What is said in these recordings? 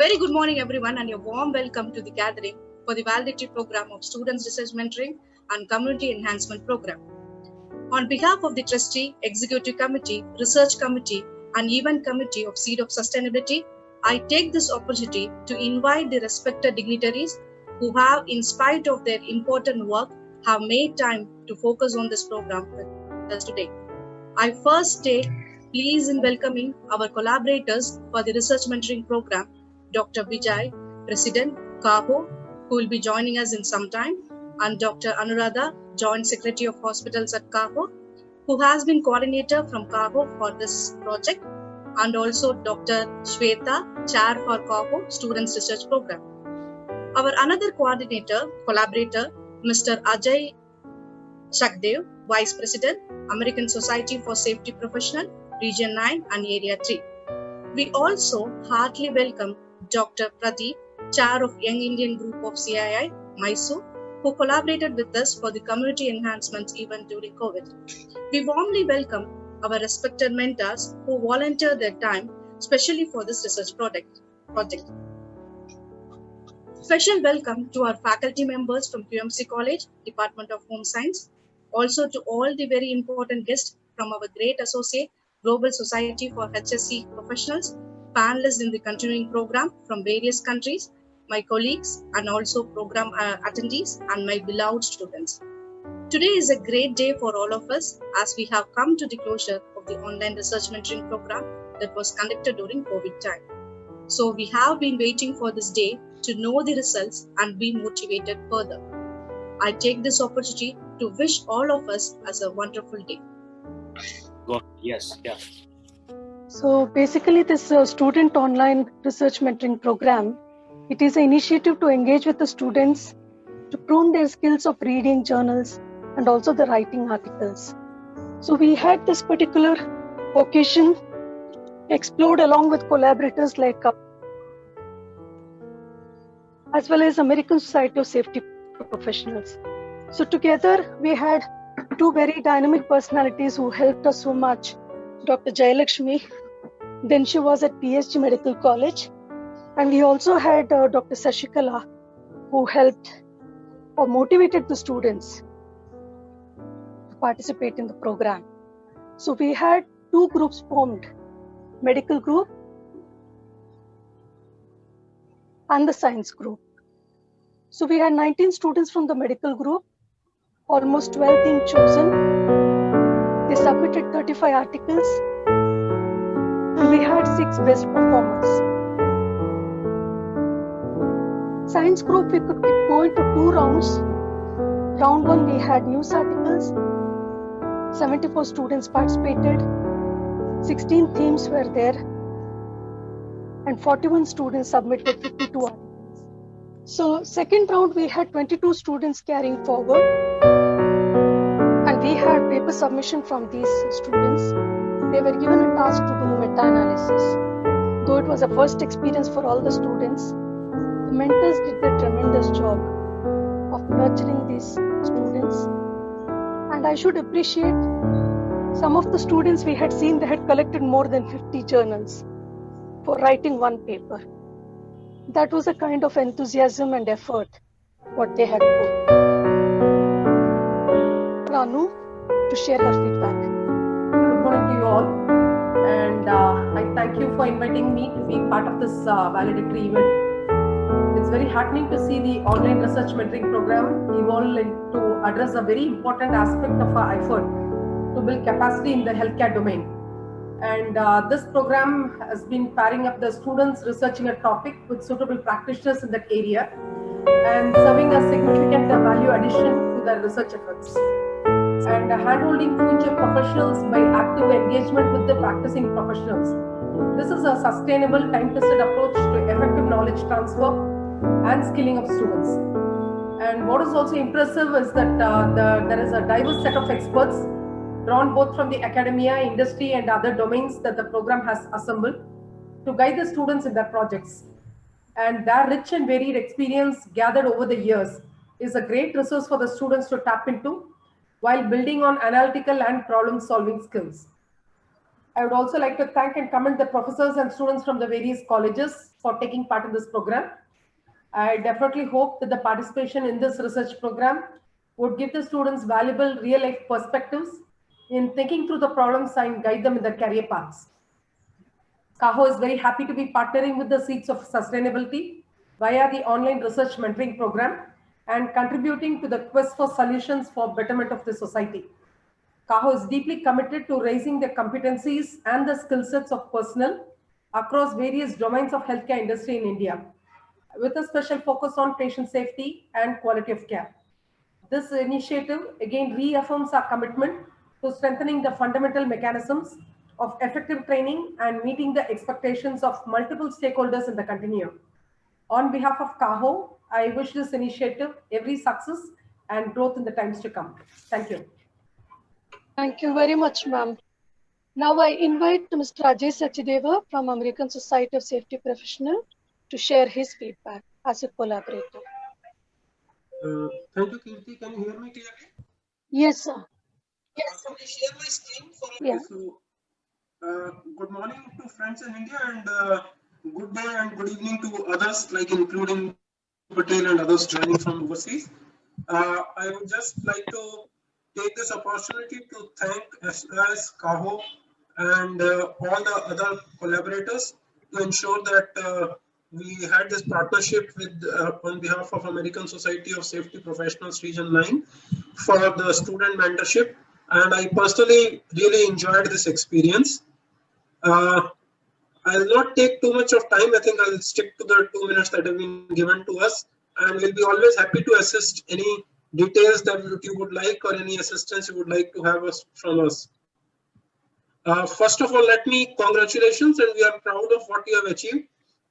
Very good morning, everyone, and a warm welcome to the gathering for the Validity Program of Students Research Mentoring and Community Enhancement Program. On behalf of the Trustee, Executive Committee, Research Committee, and Event Committee of Seed of Sustainability, I take this opportunity to invite the respected dignitaries who have, in spite of their important work, have made time to focus on this program with us today. I first take pleased in welcoming our collaborators for the Research Mentoring Program, Dr. Vijay, President, CAHO, who will be joining us in some time, and Dr. Anuradha, Joint Secretary of Hospitals at CAHO, who has been coordinator from CAHO for this project, and also Dr. Shweta, Chair for CAHO Students Research Program. Our another collaborator, Mr. Ajay Shakdev, Vice President, American Society for Safety Professional, Region 9 and Area 3. We also heartily welcome Dr. Pradeep, Chair of Young Indian Group of CII, Mysore, who collaborated with us for the community enhancements event during COVID. We warmly welcome our respected mentors who volunteered their time, especially for this research project. Special welcome to our faculty members from QMC College, Department of Home Science, also to all the very important guests from our great associate, Global Society for HSC Professionals, panelists in the continuing program from various countries, my colleagues and also program attendees and my beloved students. Today is a great day for all of us as we have come to the closure of the online research mentoring program that was conducted during COVID time. So we have been waiting for this day to know the results and be motivated further. I take this opportunity to wish all of us as a wonderful day. Yes. So basically this student online research mentoring program, it is an initiative to engage with the students to prune their skills of reading journals and also the writing articles. So we had this particular occasion explored along with collaborators like as well as American Society of Safety Professionals. So together we had two very dynamic personalities who helped us so much. Dr. Jayalakshmi, then she was at PSG Medical College, and we also had Dr. Sashikala, who helped or motivated the students to participate in the program. So we had two groups formed, medical group and the science group. So we had 19 students from the medical group, almost 12 being chosen. They submitted 35 articles and we had 6 best performers. Science group, we could go into 2 rounds. Round 1, we had news articles. 74 students participated. 16 themes were there. And 41 students submitted 52 articles. So second round, we had 22 students carrying forward. And we had paper submission from these students. They were given a task to do meta-analysis. Though it was a first experience for all the students, the mentors did a tremendous job of nurturing these students. And I should appreciate some of the students we had seen, they had collected more than 50 journals for writing one paper. That was a kind of enthusiasm and effort what they had put. Ranu, to share her feedback. Good morning to you all, and I thank you for inviting me to be part of this valedictory event. It's very heartening to see the online research mentoring program evolve to address a very important aspect of our effort to build capacity in the healthcare domain. And this program has been pairing up the students researching a topic with suitable practitioners in that area and serving a significant value addition to their research efforts. And handholding future professionals by active engagement with the practicing professionals. This is a sustainable, time-tested approach to effective knowledge transfer and skilling of students. And what is also impressive is that there is a diverse set of experts drawn both from the academia, industry, and other domains that the program has assembled to guide the students in their projects. And their rich and varied experience gathered over the years is a great resource for the students to tap into while building on analytical and problem-solving skills. I would also like to thank and commend the professors and students from the various colleges for taking part in this program. I definitely hope that the participation in this research program would give the students valuable real-life perspectives in thinking through the problems and guide them in their career paths. CAHO is very happy to be partnering with the Seeds of Sustainability via the online research mentoring program and contributing to the quest for solutions for betterment of the society. CAHO is deeply committed to raising the competencies and the skill sets of personnel across various domains of healthcare industry in India, with a special focus on patient safety and quality of care. This initiative again reaffirms our commitment to strengthening the fundamental mechanisms of effective training and meeting the expectations of multiple stakeholders in the continuum. On behalf of CAHO, I wish this initiative every success and growth in the times to come. Thank you. Thank you very much, ma'am. Now I invite Mr. Ajay Sachideva from American Society of Safety Professionals to share his feedback as a collaborator. Thank you, Kirti. Can you hear me clearly? Yes, sir. Yes. Can I share my screen for Yeah. So, good morning to friends in India, and good day and good evening to others, like including Patel and others joining from overseas. I would just like to take this opportunity to thank SRS, CAHO, and all the other collaborators to ensure that we had this partnership with on behalf of American Society of Safety Professionals Region 9 for the student mentorship, and I personally really enjoyed this experience. I'll not take too much of time. I think I'll stick to the 2 minutes that have been given to us, and we'll be always happy to assist any details that you would like or any assistance you would like to have from us. First of all, let me congratulations, and we are proud of what you have achieved,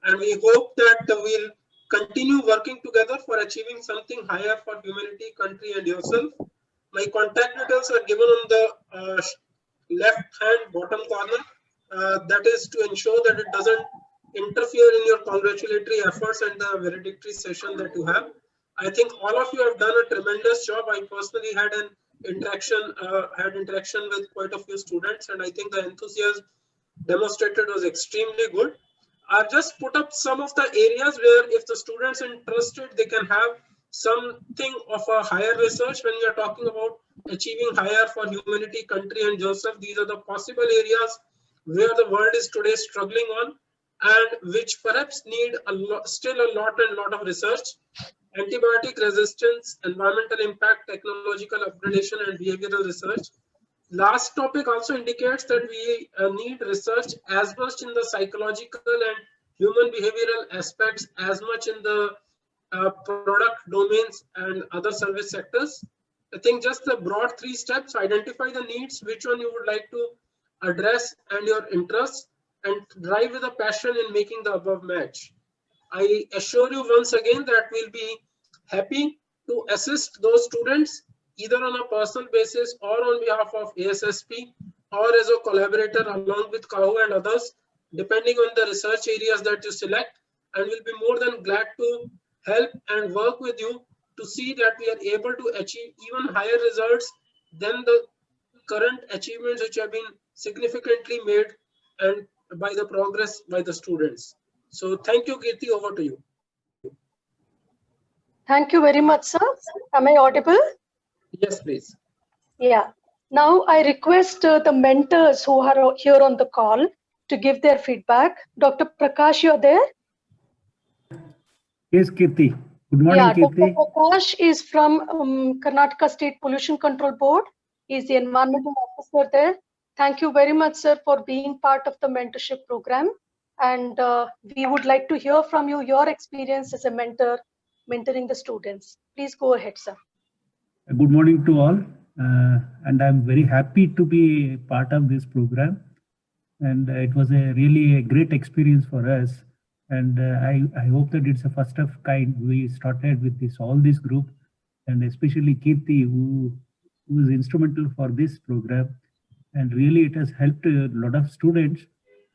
and we hope that we'll continue working together for achieving something higher for humanity, country, and yourself. My contact details are given on the left hand bottom corner. That is to ensure that it doesn't interfere in your congratulatory efforts and the valedictory session that you have. I think all of you have done a tremendous job. I personally had an interaction with quite a few students, and I think the enthusiasm demonstrated was extremely good. I've just put up some of the areas where if the students are interested, they can have something of a higher research when we are talking about achieving higher for humanity, country, and yourself. These are the possible areas where the world is today struggling on, and which perhaps need still a lot of research. Antibiotic resistance, environmental impact, technological upgradation, and behavioral research. Last topic also indicates that we need research as much in the psychological and human behavioral aspects as much in the product domains and other service sectors. I think just the broad 3 steps: identify the needs, which one you would like to address and your interests, and drive with a passion in making the above match. I assure you once again that we'll be happy to assist those students either on a personal basis or on behalf of ASSP or as a collaborator along with CAHO and others, depending on the research areas that you select, and we'll be more than glad to help and work with you to see that we are able to achieve even higher results than the current achievements which have been significantly made and by the progress by the students. So thank you, Kirti, over to you. Thank you very much, sir. Am I audible? Yes, please. Yeah. Now I request the mentors who are here on the call to give their feedback. Dr. Prakash, you're there? Yes, Kirti. Good morning, yeah, Kirti. Dr. Prakash is from Karnataka State Pollution Control Board. He's the environmental officer there. Thank you very much, sir, for being part of the mentorship program. And we would like to hear from you your experience as a mentor, mentoring the students. Please go ahead, sir. Good morning to all. And I'm very happy to be part of this program. And it was really a great experience for us. And I hope that it's a first of kind. We started with all this group, and especially Kirti, who is instrumental for this program. And really it has helped a lot of students.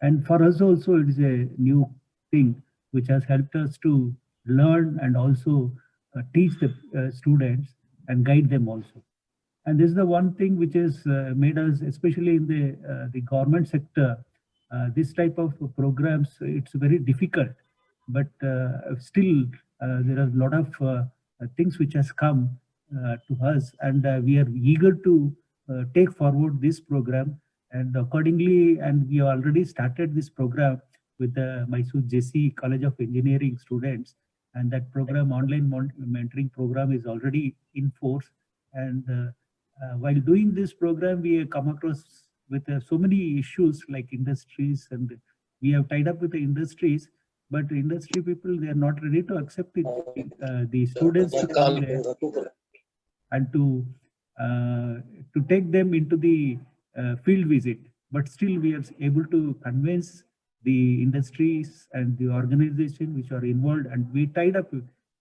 And for us also, it is a new thing which has helped us to learn and also teach the students and guide them also. And this is the one thing which has made us, especially in the government sector, this type of programs, it's very difficult. But still, there are a lot of things which has come to us, and we are eager to take forward this program. And accordingly, and we already started this program with the Mysore JC College of Engineering students, and that program, online mentoring program, is already in force. And while doing this program, we have come across with so many issues like industries, and we have tied up with the industries, but industry people, they are not ready to accept it, the students to come there and to take them into the field visit. But still we are able to convince the industries and the organization which are involved, and we tied up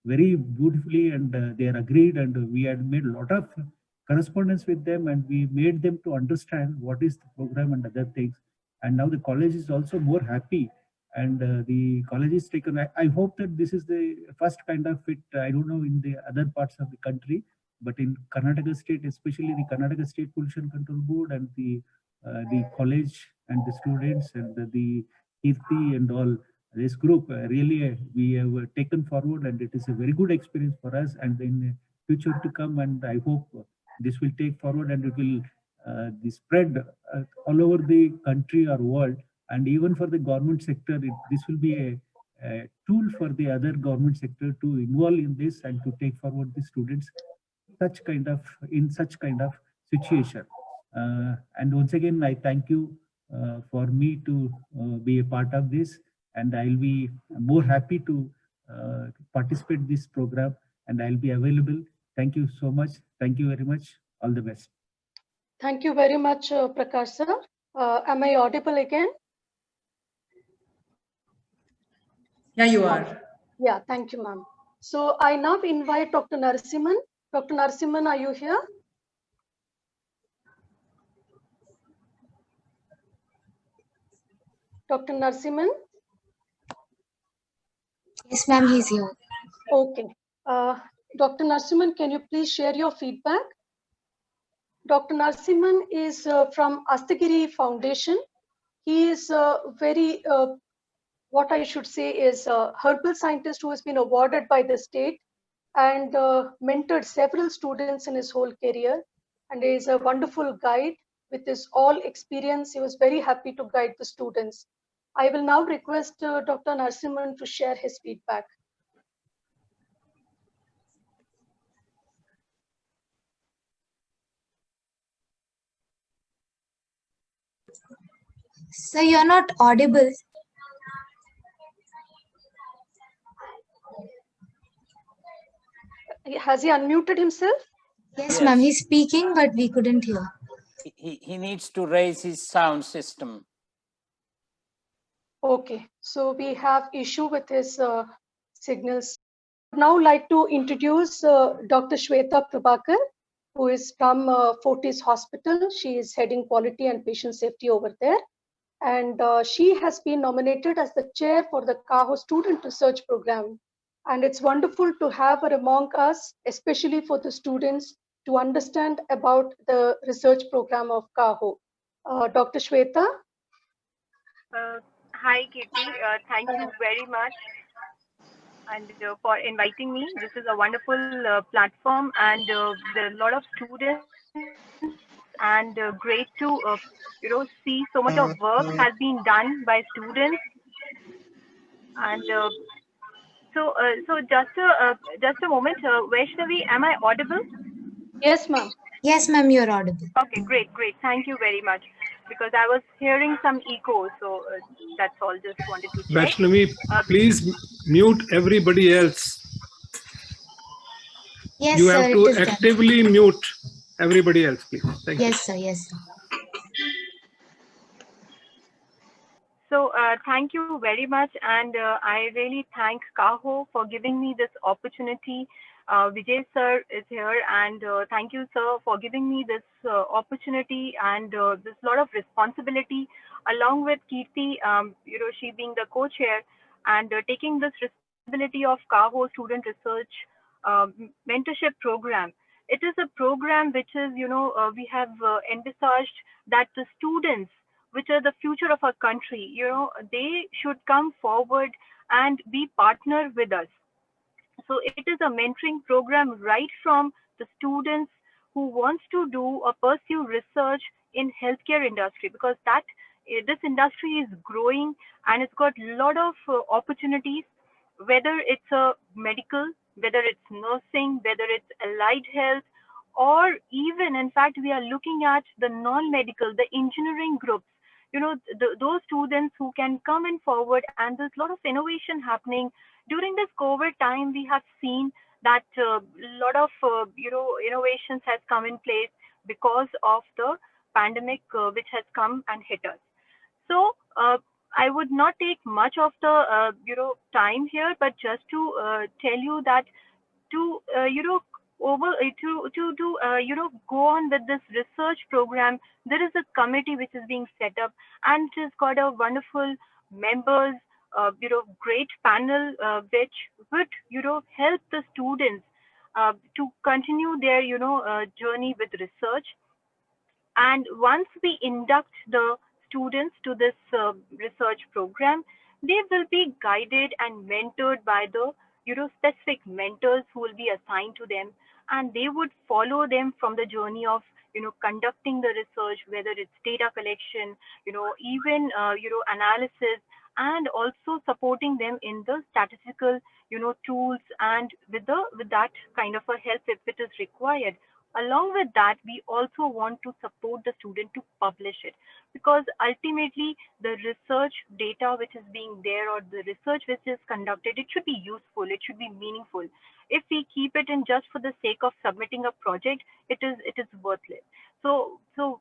very beautifully, and they are agreed, and we had made a lot of correspondence with them, and we made them to understand what is the program and other things. And now the college is also more happy, and the college is taken. I hope that this is the first kind of it. I don't know in the other parts of the country, but in Karnataka state, especially the Karnataka State Pollution Control Board and the college and the students and the Kirti and all, this group, really we have taken forward, and it is a very good experience for us, and in future to come. And I hope this will take forward, and it will be spread all over the country or world. And even for the government sector, this will be a tool for the other government sector to involve in this and to take forward the students in such kind of situation. And once again, I thank you for me to be a part of this, and I'll be more happy to participate in this program, and I'll be available. Thank you so much. Thank you very much. All the best. Thank you very much, Prakash sir. Am I audible again? Yeah, you are. Yeah, thank you, ma'am. So I now invite Dr. Narasimhan. Dr. Narasimhan, are you here? Dr. Narasimhan? Yes, ma'am, he's here. Okay. Dr. Narasimhan, can you please share your feedback? Dr. Narasimhan is from Astagiri Foundation. He is very, what I should say is a herbal scientist who has been awarded by the state and mentored several students in his whole career. And he is a wonderful guide with his all experience. He was very happy to guide the students. I will now request Dr. Narasimhan to share his feedback. Sir, you're not audible. Has he unmuted himself? Yes, ma'am, he's speaking, but we couldn't hear. He needs to raise his sound system. Okay, so we have issue with his signals. Now like to introduce Dr. Shweta Prabhakar, who is from Fortis Hospital. She is heading quality and patient safety over there. And she has been nominated as the chair for the CAHO Student Research Program. And it's wonderful to have her among us, especially for the students to understand about the research program of CAHO. Dr. Shweta? Hi, Kirti. Thank you very much and for inviting me. This is a wonderful platform, and there are a lot of students, and great to see so much of work has been done by students. And so just a moment, Vaishnavi, am I audible? Yes, ma'am. Yes, ma'am, you're audible. Okay, great. Thank you very much. Because I was hearing some echo, so that's all. Just wanted to check. Vaishnavi, please mute everybody else. Yes, You sir, have to actively mute everybody else, please. Thank you. Yes, sir. Yes, sir. So thank you very much, and I really thank CAHO for giving me this opportunity. Vijay sir is here, and thank you, sir, for giving me this opportunity and this lot of responsibility, along with Kirti, she being the co-chair, and taking this responsibility of CAHO Student Research Mentorship Program. It is a program which is, we have envisaged that the students, which are the future of our country, they should come forward and be partner with us. So it is a mentoring program right from the students who wants to do or pursue research in healthcare industry, because this industry is growing and it's got a lot of opportunities, whether it's a medical, whether it's nursing, whether it's allied health, or even, in fact, we are looking at the non-medical, the engineering groups, those students who can come in forward, and there's a lot of innovation happening. During this COVID time, we have seen that a lot of innovations has come in place because of the pandemic which has come and hit us. So I would not take much of the time here, but just to tell you that to go on with this research program, there is a committee which is being set up, and it has got a wonderful members, great panel which would help the students to continue their journey with research. And once we induct the students to this research program, they will be guided and mentored by the specific mentors who will be assigned to them, and they would follow them from the journey of conducting the research, whether it's data collection, even analysis, and also supporting them in the statistical tools, and with that kind of a help if it is required. Along with that, we also want to support the student to publish it, because ultimately the research data which is being there, or the research which is conducted, it should be useful, it should be meaningful. If we keep it in just for the sake of submitting a project, it is worthless. So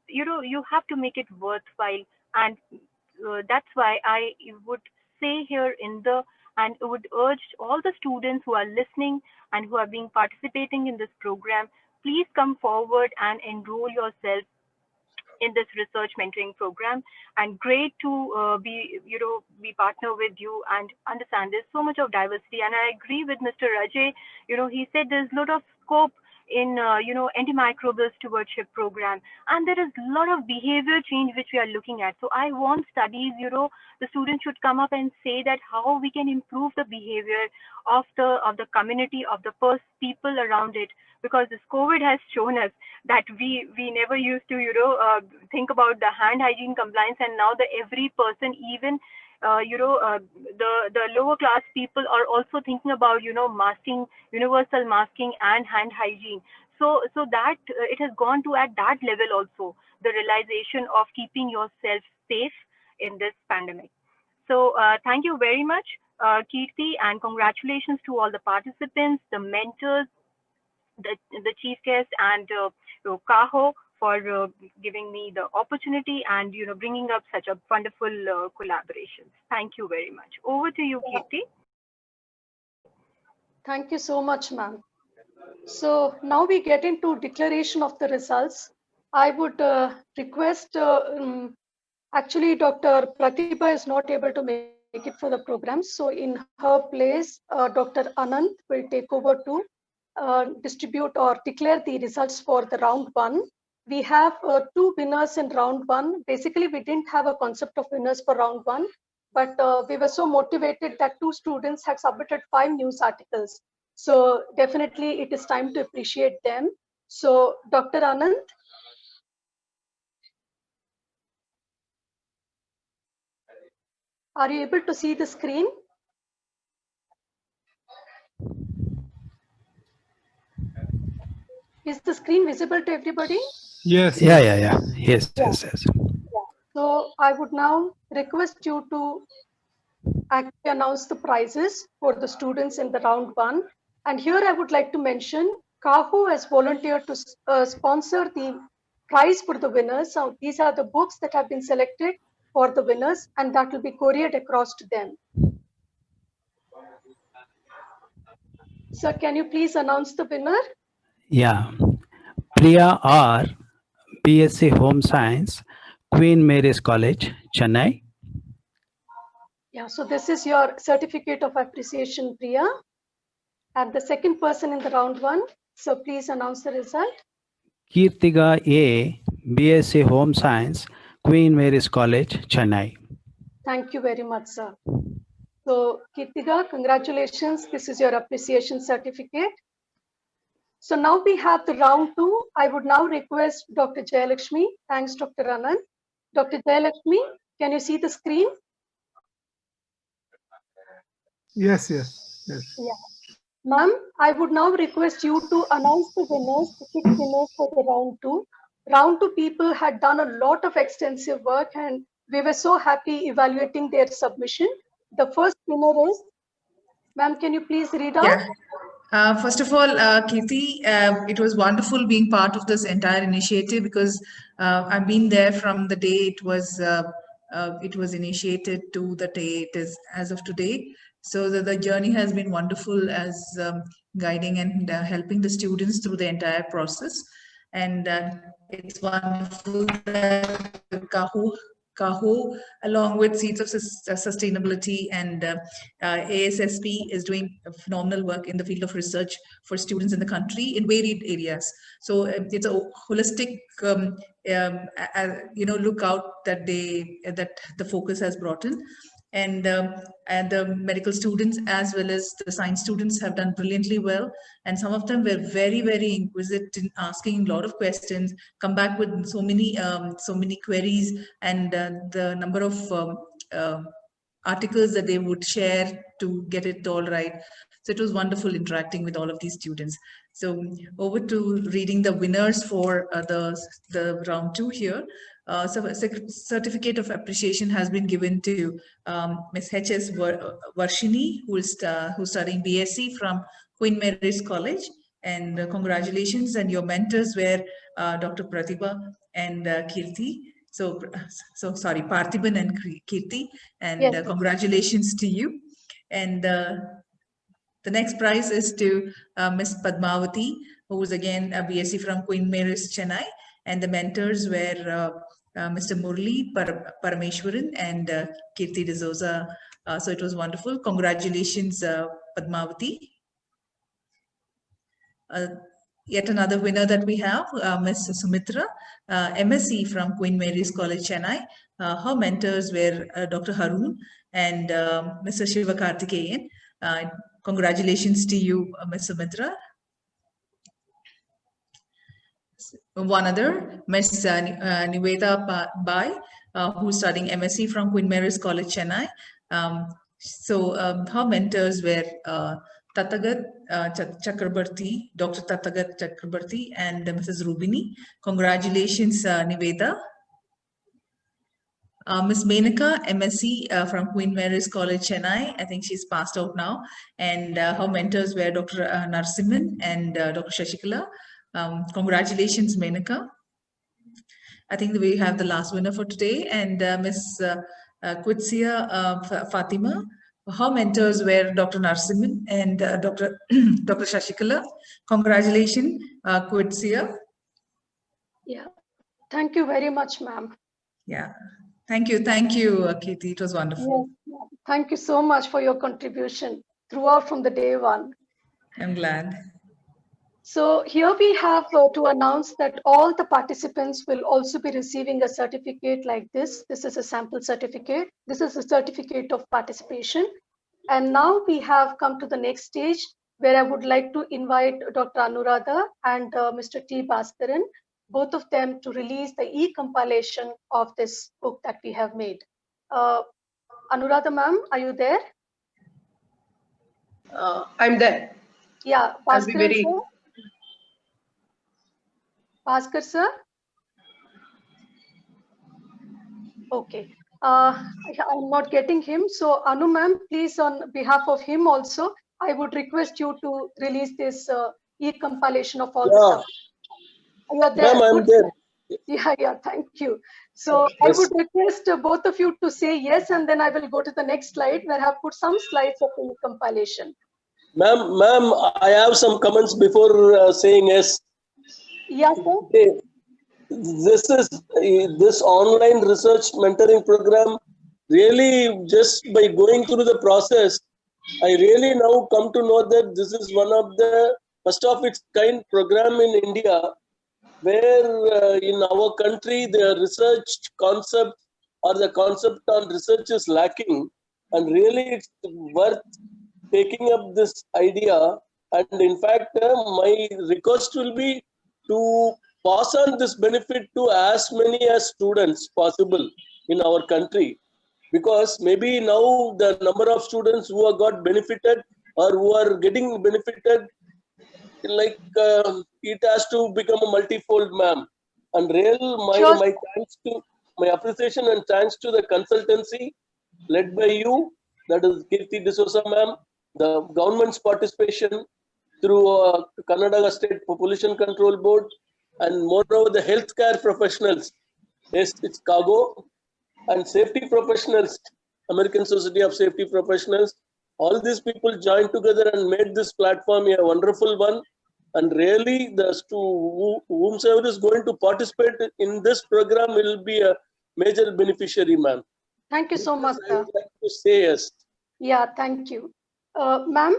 you have to make it worthwhile, and that's why I would say here and would urge all the students who are listening and who are being participating in this program, please come forward and enroll yourself in this research mentoring program. And great to be partner with you and understand there's so much of diversity. And I agree with Mr. Rajay. He said there's a lot of scope in antimicrobial stewardship program, and there is a lot of behavior change which we are looking at. So I want studies, the students should come up and say that how we can improve the behavior of the community, of the people around it, because this COVID has shown us that we never used to think about the hand hygiene compliance, and now every person, even the lower class people, are also thinking about masking, universal masking and hand hygiene. So that it has gone to at that level also, the realization of keeping yourself safe in this pandemic. So thank you very much, Kirti, and congratulations to all the participants, the mentors, the chief guest, and Kaho, for giving me the opportunity and bringing up such a wonderful collaboration. Thank you very much. Over to you, Kirti. Thank you so much, ma'am. So now we get into declaration of the results. I would request, actually Dr. Pratibha is not able to make it for the program. So in her place, Dr. Anand will take over to distribute or declare the results for the round one. We have 2 winners in round one. Basically, we didn't have a concept of winners for round one, but we were so motivated that 2 students had submitted 5 news articles. So definitely it is time to appreciate them. So Dr. Anand. Are you able to see the screen? Is the screen visible to everybody? Yes. Yeah. Yes. Yes. So I would now request you to actually announce the prizes for the students in the round one. And here I would like to mention Kaho has volunteered to sponsor the prize for the winners. So these are the books that have been selected for the winners, and that will be couriered across to them. Sir, can you please announce the winner? Yeah. Priya R, BSc Home Science, Queen Mary's College, Chennai. Yeah, so this is your certificate of appreciation, Priya. And the second person in the round one? So please announce the result. Kirtiga A, BSc Home Science, Queen Mary's College, Chennai. Thank you very much, sir. So Kirtiga, congratulations. This is your appreciation certificate. So now we have the round 2. I would now request Dr. Jayalakshmi. Thanks, Dr. Anand. Dr. Jayalakshmi, can you see the screen? Yes. Yeah. Ma'am, I would now request you to announce the winners, the 6 winners for the round 2. Round 2 people had done a lot of extensive work and we were so happy evaluating their submission. The first winner is, ma'am, can you please read out? Yeah. First of all, Kirti, it was wonderful being part of this entire initiative because I've been there from the day it was initiated to the day it is as of today. So the journey has been wonderful as guiding and helping the students through the entire process. And it's wonderful that Kaho, along with Seeds of Sustainability and ASSP, is doing phenomenal work in the field of research for students in the country in varied areas. So it's a holistic, lookout that the focus has brought in. And the medical students as well as the science students have done brilliantly well. And some of them were very, very inquisitive, asking a lot of questions, come back with so many queries, and the number of articles that they would share to get it all right. So it was wonderful interacting with all of these students. So over to reading the winners for the round 2 here. So a certificate of appreciation has been given to Ms. H.S. Varshini, who's studying BSc from Queen Mary's College. And congratulations, and your mentors were Dr. Pratibha and Kirti. So sorry, Parthiban and Kirti, and yes. Congratulations to you. And the next prize is to Ms. Padmavati, who was again a BSc from Queen Mary's, Chennai. And the mentors were Mr. Murli Parameshwaran and Kirti D'Souza. So it was wonderful. Congratulations, Padmavati. Yet another winner that we have, Ms. Sumitra, MSc from Queen Mary's College, Chennai. Her mentors were Dr. Harun and Mr. Shiva Karthikeyan. Congratulations to you, Ms. Sumitra. One other, Ms. Niveda Bai, who's studying MSc from Queen Mary's College, Chennai. Her mentors were Tatagat Chakrabarti, Dr. Tatagat Chakrabarti, and Mrs. Rubini. Congratulations, Niveda. Ms. Menaka, MSc from Queen Mary's College, Chennai. I think she's passed out now. And her mentors were Dr. Narsimhan and Dr. Shashikala. Congratulations, Menaka. I think we have the last winner for today, and Ms. Quitsia Fatima. Her mentors were Dr. Narsimhan and Dr. Shashikala. Congratulations, Quitsia. Yeah, thank you very much, ma'am. Yeah, thank you, Kirti. It was wonderful. Yes, thank you so much for your contribution throughout from the day one. I'm glad. So here we have to announce that all the participants will also be receiving a certificate like this. This is a sample certificate. This is a certificate of participation. And now we have come to the next stage where I would like to invite Dr. Anuradha and Mr. T. Bhaskaran, both of them to release the e-compilation of this book that we have made. Anuradha ma'am, are you there? I'm there. Yeah, Bhaskaran sir? Bhaskar sir? Okay. I'm not getting him. So Anu ma'am, please on behalf of him also, I would request you to release this e-compilation of all the stuff. You are there. Ma'am, I'm there. Yeah, thank you. So yes. I would request both of you to say yes, and then I will go to the next slide where I have put some slides of the e-compilation. Ma'am, I have some comments before saying yes. Yeah, sir. This online research mentoring program, really just by going through the process, I really now come to know that this is one of the first of its kind program in India, where in our country the research concept or the concept on research is lacking, and really it's worth taking up this idea. And in fact, my request will be to pass on this benefit to as many as students possible in our country, because maybe now the number of students who have got benefited or who are getting benefited, like it has to become a multifold, ma'am. And my thanks to my appreciation and thanks to the consultancy led by you, that is Kirti D'Souza ma'am, the government's participation through Karnataka State Pollution Control Board, and moreover the healthcare professionals, it's CAGO, and safety professionals, American Society of Safety Professionals. All these people joined together and made this platform a wonderful one. And really, whomsoever is going to participate in this program will be a major beneficiary, ma'am. Thank you so much, sir. I would like to say yes. Yeah, thank you. Ma'am?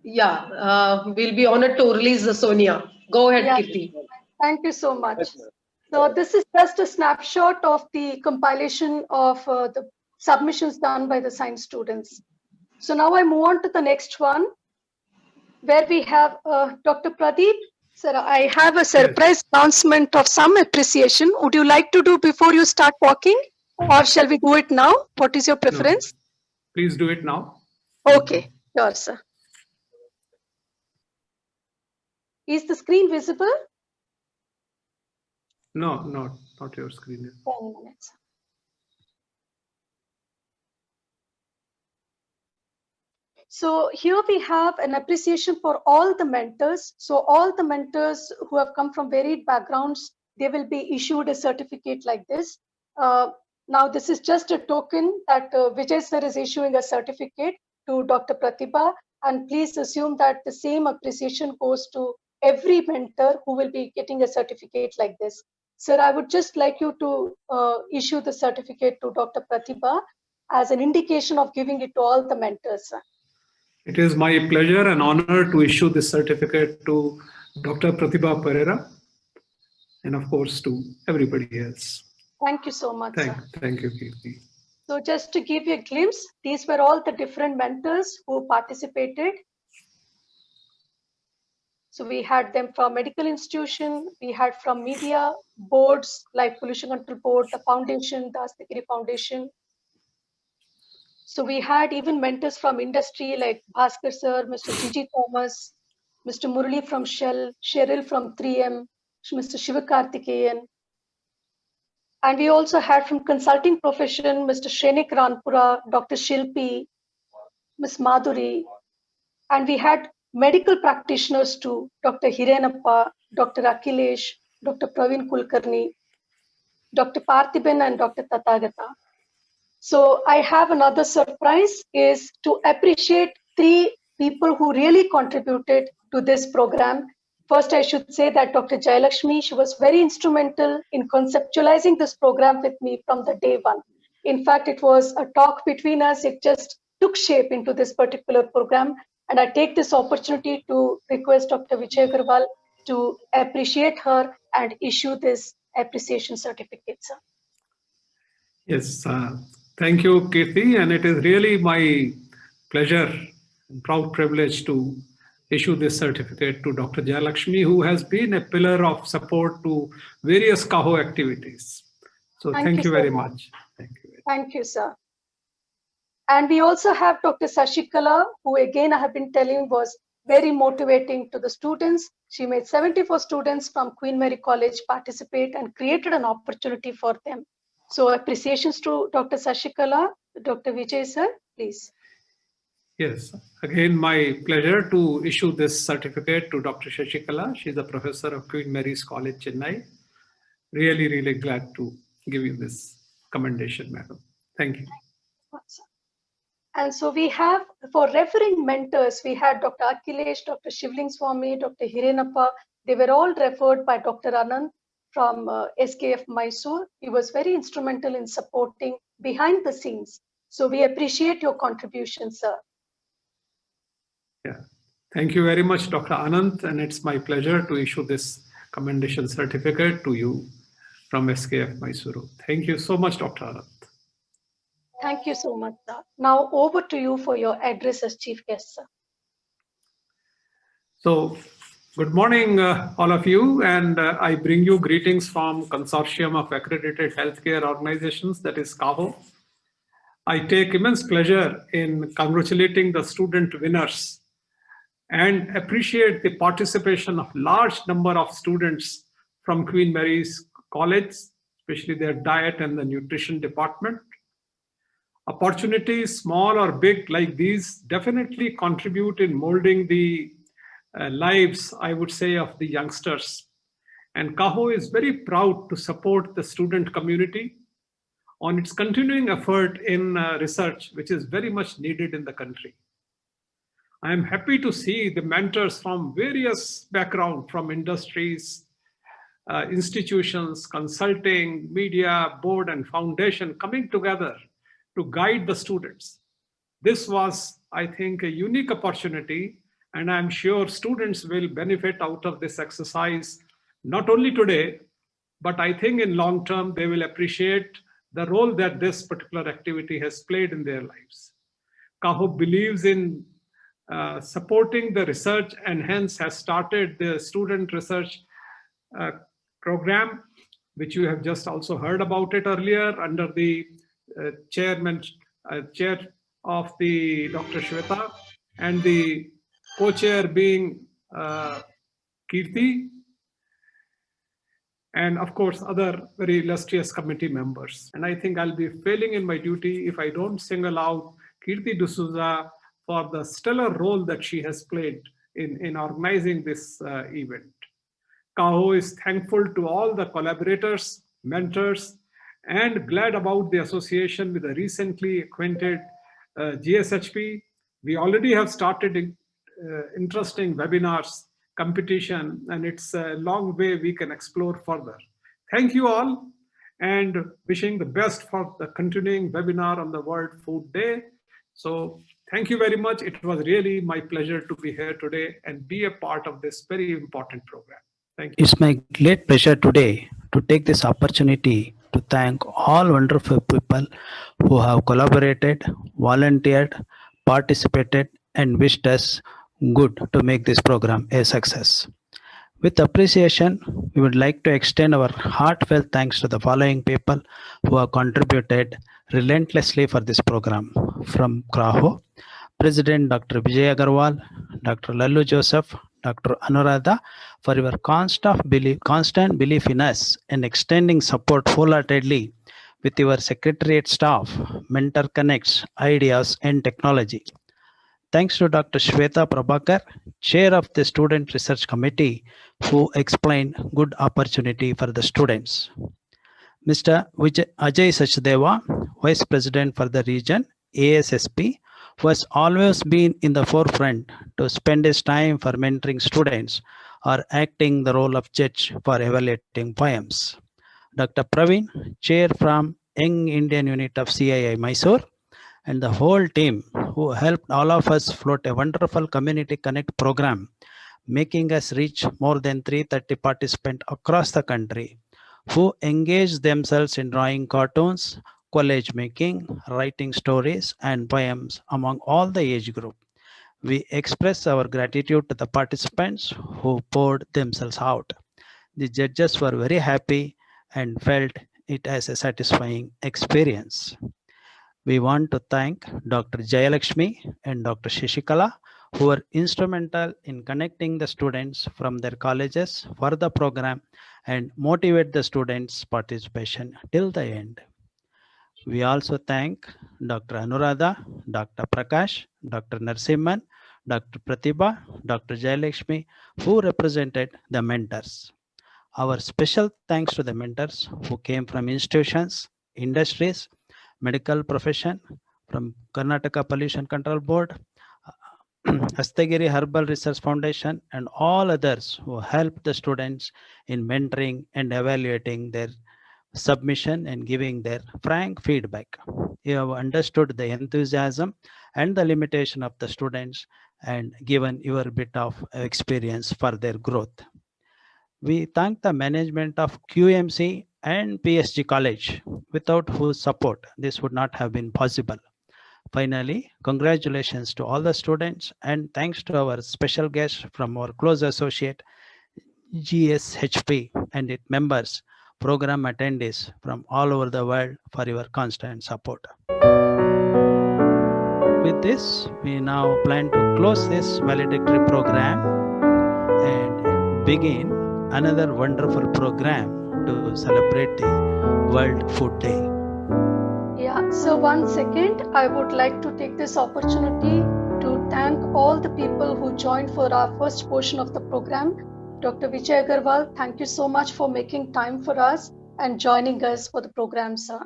Yeah, we'll be honored to release the Sonia. Go ahead, Yeah. Kirti. Thank you so much. Yes, So this is just a snapshot of the compilation of the submissions done by the science students. So now I move on to the next one, where we have Dr. Pradeep. Sir, I have a surprise announcement of some appreciation. Would you like to do before you start walking, or shall we do it now? What is your preference? No. Please do it now. Okay, sure, sir. Is the screen visible? No, not your screen. 10 minutes. So here we have an appreciation for all the mentors. So all the mentors who have come from varied backgrounds, they will be issued a certificate like this. Now this is just a token that Vijay sir is issuing a certificate to Dr. Pratibha, and please assume that the same appreciation goes to every mentor who will be getting a certificate like this. Sir, I would just like you to issue the certificate to Dr. Pratibha as an indication of giving it to all the mentors. It is my pleasure and honor to issue this certificate to Dr. Pratibha Perera, and of course to everybody else. Thank you so much. Thank you, Kirti. So just to give you a glimpse, these were all the different mentors who participated. So we had them from medical institution, we had from media, boards like Pollution Control Board, the foundation, the Dastakiri Foundation. So we had even mentors from industry like Bhaskar sir, Mr. Gigi Thomas, Mr. Murali from Shell, Cheryl from 3M, Mr. Shivakarthikeyan. And we also had from consulting profession, Mr. Shrenik Ranpura, Dr. Shilpi, Ms. Madhuri. And we had medical practitioners too, Dr. Hirenappa, Dr. Akhilesh, Dr. Praveen Kulkarni, Dr. Parthiban, and Dr. Tathagata. So I have another surprise, is to appreciate 3 people who really contributed to this program. First, I should say that Dr. Jayalakshmi, she was very instrumental in conceptualizing this program with me from the day one. In fact, it was a talk between us. It just took shape into this particular program. And I take this opportunity to request Dr. Vijay Agarwal to appreciate her and issue this appreciation certificate, sir. Yes, thank you, Kirti. And it is really my pleasure and proud privilege to issue this certificate to Dr. Jayalakshmi, who has been a pillar of support to various CAHO activities. So thank you very much. Thank you. Thank you, sir. And we also have Dr. Sashikala, who again I have been telling was very motivating to the students. She made 74 students from Queen Mary College participate and created an opportunity for them. So appreciations to Dr. Sashikala. Dr. Vijay sir, please. Yes, again, my pleasure to issue this certificate to Dr. Shashikala. She's a professor of Queen Mary's College, Chennai. Really, really glad to give you this commendation, madam. Thank you. And so we have, for referring mentors, we had Dr. Akhilesh, Dr. Shivling Swami, Dr. Hirenappa. They were all referred by Dr. Anand from SKF Mysore. He was very instrumental in supporting behind the scenes. So we appreciate your contribution, sir. Yeah, Thank you very much, Dr. Anant, and it's my pleasure to issue this commendation certificate to you from SKF Mysuru. Thank you so much, Dr. Anant. Thank you so much, sir. Now over to you for your address as chief guest, sir. So, good morning, all of you, and I bring you greetings from Consortium of Accredited Healthcare Organizations, that is CAHO. I take immense pleasure in congratulating the student winners and appreciate the participation of large number of students from Queen Mary's College, especially their diet and the nutrition department. Opportunities, small or big like these, definitely contribute in molding the lives, I would say, of the youngsters. And CAHO is very proud to support the student community on its continuing effort in research, which is very much needed in the country. I am happy to see the mentors from various backgrounds, from industries, institutions, consulting, media, board, and foundation coming together to guide the students. This was, I think, a unique opportunity, and I'm sure students will benefit out of this exercise, not only today, but I think in long term, they will appreciate the role that this particular activity has played in their lives. CAHO believes in supporting the research and hence has started the student research program, which you have just also heard about it earlier under the chair of the Dr. Shweta and the co-chair being Kirti, and of course other very illustrious committee members. And I think I'll be failing in my duty if I don't single out Kirti D'Souza for the stellar role that she has played in organizing this event. CAHO is thankful to all the collaborators, mentors, and glad about the association with the recently acquainted GSHP. We already have started interesting webinars, competition, and it's a long way we can explore further. Thank you all, and wishing the best for the continuing webinar on the World Food Day. So thank you very much. It was really my pleasure to be here today and be a part of this very important program. Thank you. It's my great pleasure today to take this opportunity to thank all wonderful people who have collaborated, volunteered, participated, and wished us good to make this program a success. With appreciation, we would like to extend our heartfelt thanks to the following people who have contributed relentlessly for this program. From CAHO, President Dr. Vijay Agarwal, Dr. Lallu Joseph, Dr. Anuradha, for your constant belief in us and extending support wholeheartedly with your secretariat staff, mentor connects, ideas, and technology. Thanks to Dr. Shweta Prabhakar, Chair of the Student Research Committee, who explained good opportunity for the students. Mr. Ajay Sachdeva, Vice President for the region, ASSP, who has always been in the forefront to spend his time for mentoring students or acting the role of judge for evaluating poems. Dr. Praveen, Chair from Young Indian Unit of CII Mysore, and the whole team who helped all of us float a wonderful Community Connect program, making us reach more than 330 participants across the country who engaged themselves in drawing cartoons, collage making, writing stories, and poems among all the age group. We express our gratitude to the participants who poured themselves out. The judges were very happy and felt it as a satisfying experience. We want to thank Dr. Jayalakshmi and Dr. Shishikala, who were instrumental in connecting the students from their colleges for the program and motivate the students' participation till the end. We also thank Dr. Anuradha, Dr. Prakash, Dr. Narsimhan, Dr. Pratibha, Dr. Jayalakshmi, who represented the mentors. Our special thanks to the mentors who came from institutions, industries, medical profession, from Karnataka Pollution Control Board, Hastagiri Herbal Research Foundation, and all others who helped the students in mentoring and evaluating their submission and giving their frank feedback. You have understood the enthusiasm and the limitation of the students and given your bit of experience for their growth. We thank the management of QMC and PSG College, without whose support this would not have been possible. Finally, congratulations to all the students and thanks to our special guest from our close associate GSHP and its members, program attendees from all over the world for your constant support. With this, we now plan to close this valedictory program and begin another wonderful program to celebrate the World Food Day. Yeah, so 1 second, I would like to take this opportunity to thank all the people who joined for our first portion of the program. Dr. Vijay Agarwal, thank you so much for making time for us and joining us for the program, sir.